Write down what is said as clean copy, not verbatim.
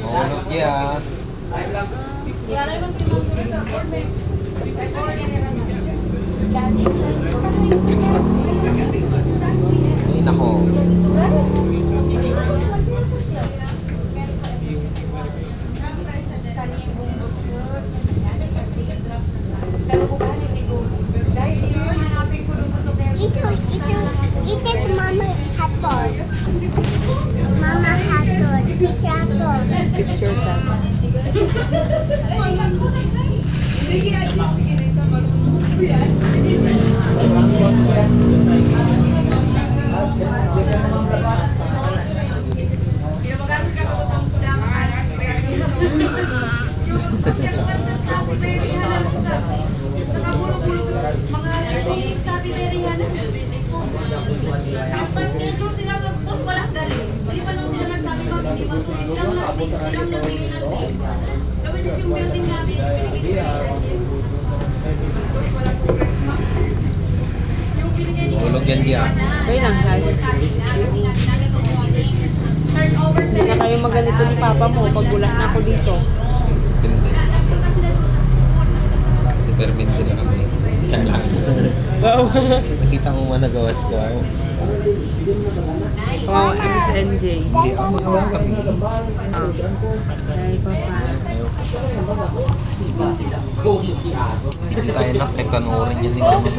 Mahulog yan. Ay, nako. Ito is Mama Hatol. Mama Hatol. Hatol. Picture ka. Schedule sila sa school, walang dali. Hindi pa lang sila nagsabi, ma'am, hindi pa po isang last week silang nabili ng tape. Gawin niyo yung building namin, pinigil ko bastos, walang progress, ma'am. Yung binigay niyo, Mahulog yan diyan. Okay lang, guys. turnover Hindi na kayo maganito ni Papa mo pag wala na ako dito. Hindi. Si Permin sila kami. Tiyan lang. Wow. Nakita ko managawas ko. Oh, ano si NJ? Hindi ako magawas kami. Ah. Ay, Papa. Hindi tayo nakipanuorin yan. Hindi naman